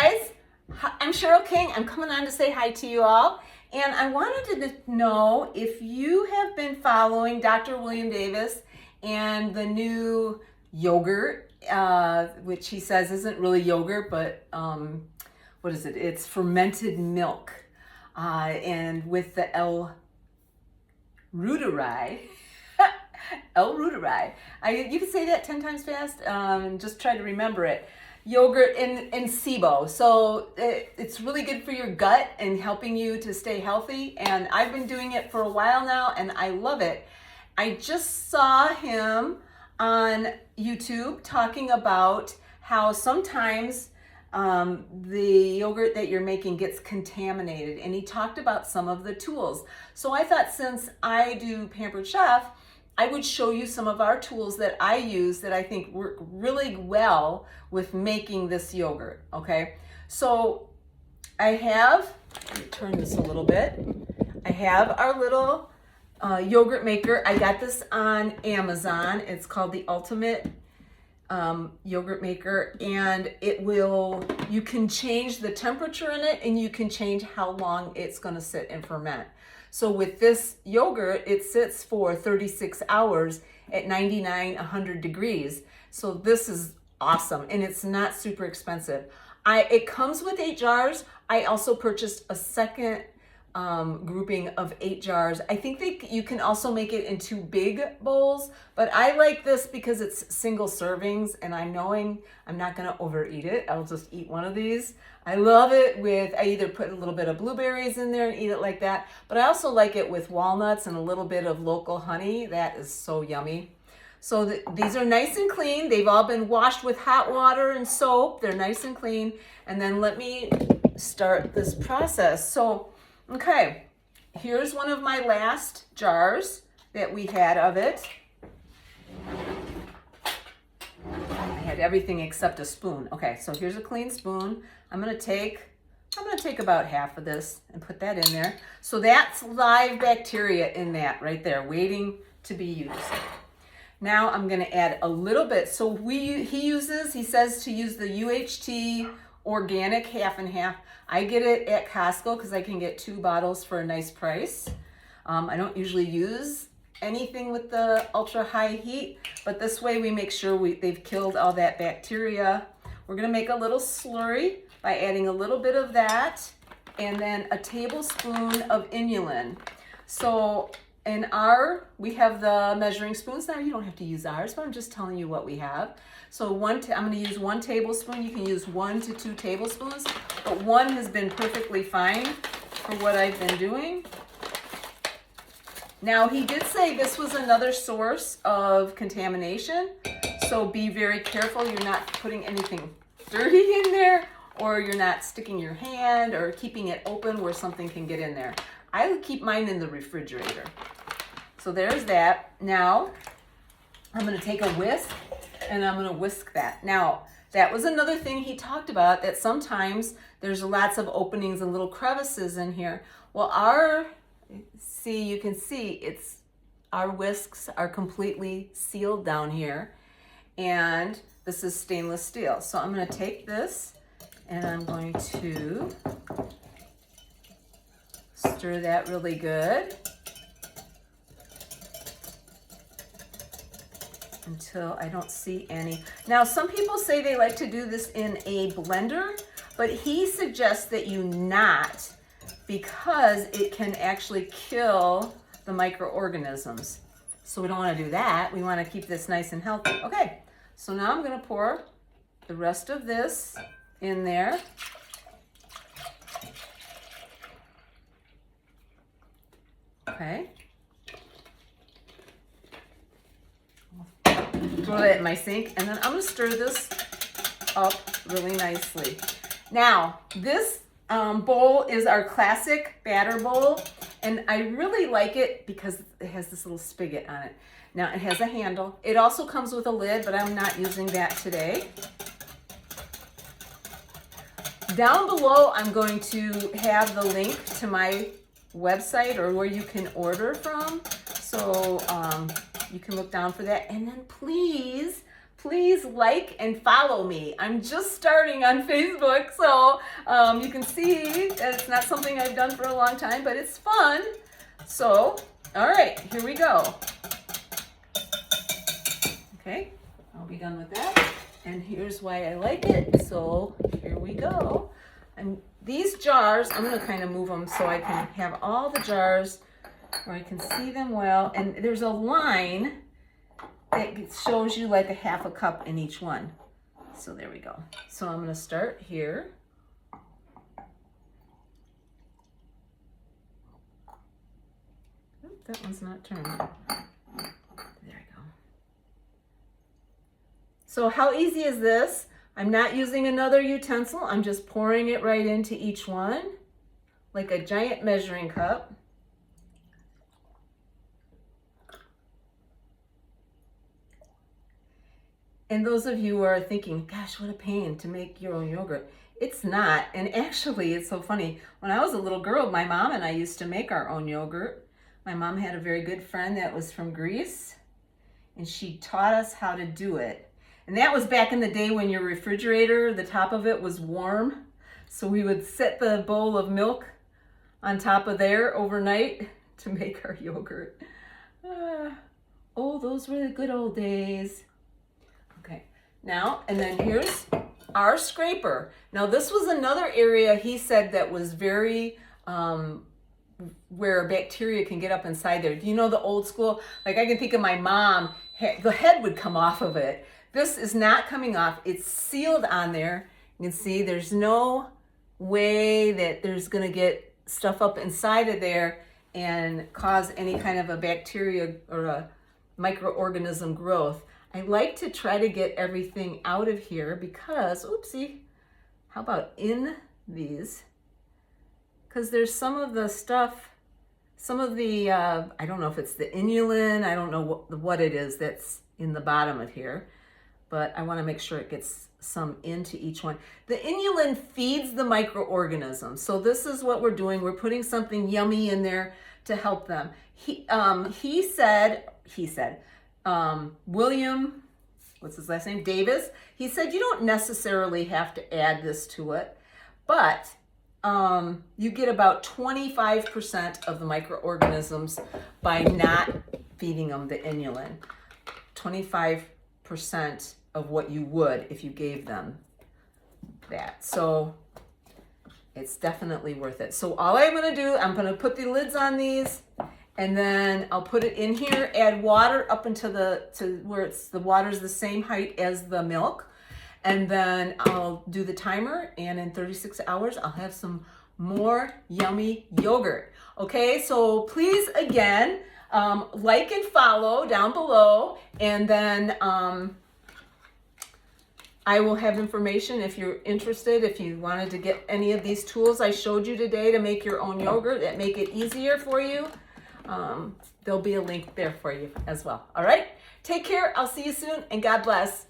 guys, I'm Cheryl King. I'm coming on to say hi to you all. And I wanted to know if you have been following Dr. William Davis and the new yogurt, which he says isn't really yogurt, but what is it? It's fermented milk. And with the Reuteri, Reuteri. You can say that 10 times fast and just try to remember it. Yogurt and SIBO. So it's really good for your gut and helping you to stay healthy. And I've been doing it for a while now and I love it. I just saw him on YouTube talking about how sometimes the yogurt that you're making gets contaminated, and he talked about some of the tools. So I thought, since I do Pampered Chef, I would show you some of our tools that I use that I think work really well with making this yogurt, okay? So I have, let me turn this a little bit. I have our little yogurt maker. I got this on Amazon. It's called the Ultimate Yogurt Maker, and you can change the temperature in it, and you can change how long it's gonna sit and ferment. So with this yogurt, it sits for 36 hours at 99, 100 degrees. So this is awesome, and it's not super expensive. It comes with 8 jars. I also purchased a second grouping of 8 jars. I think you can also make it in 2 big bowls, but I like this because it's single servings, and I'm not gonna overeat it. I'll just eat one of these. I love it I either put a little bit of blueberries in there and eat it like that, but I also like it with walnuts and a little bit of local honey. That is so yummy. So these are nice and clean. They've all been washed with hot water and soap. They're nice and clean. And then let me start this process. So, okay, here's one of my last jars that we had of it. I had everything except a spoon. Okay, so here's a clean spoon. I'm gonna take about half of this and put that in there. So that's live bacteria in that right there, waiting to be used. Now I'm gonna add a little bit. So he says to use the UHT organic half and half. I get it at Costco because I can get 2 bottles for a nice price. I don't usually use anything with the ultra high heat, but this way we make sure they've killed all that bacteria. We're gonna make a little slurry by adding a little bit of that and then a tablespoon of inulin. So we have the measuring spoons now. You don't have to use ours, but I'm just telling you what we have. So I'm gonna use 1 tablespoon. You can use 1 to 2 tablespoons, but 1 has been perfectly fine for what I've been doing. Now, he did say this was another source of contamination, so be very careful you're not putting anything dirty in there, or you're not sticking your hand or keeping it open where something can get in there. I would keep mine in the refrigerator. So there's that. Now, I'm gonna take a whisk and I'm gonna whisk that. Now, that was another thing he talked about, that sometimes there's lots of openings and little crevices in here. Well, you can see our whisks are completely sealed down here, and this is stainless steel. So I'm gonna take this and I'm going to stir that really good until I don't see any. Now, some people say they like to do this in a blender, but he suggests that you not, because it can actually kill the microorganisms. So we don't want to do that. We want to keep this nice and healthy. Okay, so now I'm going to pour the rest of this in there. Okay. Throw that in my sink, and then I'm going to stir this up really nicely. Now, this bowl is our classic batter bowl, and I really like it because it has this little spigot on it. Now, it has a handle. It also comes with a lid, but I'm not using that today. Down below, I'm going to have the link to my website, or where you can order from. So you can look down for that. And then please please like and follow me. I'm just starting on Facebook, so you can see that it's not something I've done for a long time, but it's fun. So, all right, here we go. Okay, I'll be done with that. And here's why I like it. So here we go. These jars, I'm going to kind of move them so I can have all the jars where I can see them well. And there's a line that shows you like a half a cup in each one. So there we go. So I'm going to start here. Oop, that one's not turned. There we go. So how easy is this? I'm not using another utensil. I'm just pouring it right into each one, like a giant measuring cup. And those of you who are thinking, gosh, what a pain to make your own yogurt. It's not. And actually, it's so funny. When I was a little girl, my mom and I used to make our own yogurt. My mom had a very good friend that was from Greece, and she taught us how to do it. And that was back in the day when your refrigerator, the top of it was warm. So we would set the bowl of milk on top of there overnight to make our yogurt. Oh, those were the good old days. Okay, now, and then here's our scraper. Now this was another area he said that was very, where bacteria can get up inside there. Do you know the old school? Like I can think of my mom, the head would come off of it. This is not coming off. It's sealed on there. You can see there's no way that there's going to get stuff up inside of there and cause any kind of a bacteria or a microorganism growth. I like to try to get everything out of here because, oopsie, how about in these? Because there's some of the stuff, some of the, I don't know if it's the inulin, I don't know what it is that's in the bottom of here. But I want to make sure it gets some into each one. The inulin feeds the microorganisms. So this is what we're doing. We're putting something yummy in there to help them. He said, William, what's his last name? Davis. He said, you don't necessarily have to add this to it, but you get about 25% of the microorganisms by not feeding them the inulin. 25% of what you would if you gave them that. So it's definitely worth it. So all I'm going to do, I'm going to put the lids on these, and then I'll put it in here, add water up into where the water's the same height as the milk. And then I'll do the timer, and in 36 hours, I'll have some more yummy yogurt. Okay, so please, again, like and follow down below, and then I will have information if you're interested, if you wanted to get any of these tools I showed you today to make your own yogurt that make it easier for you. There'll be a link there for you as well. All right, take care. I'll see you soon, and God bless.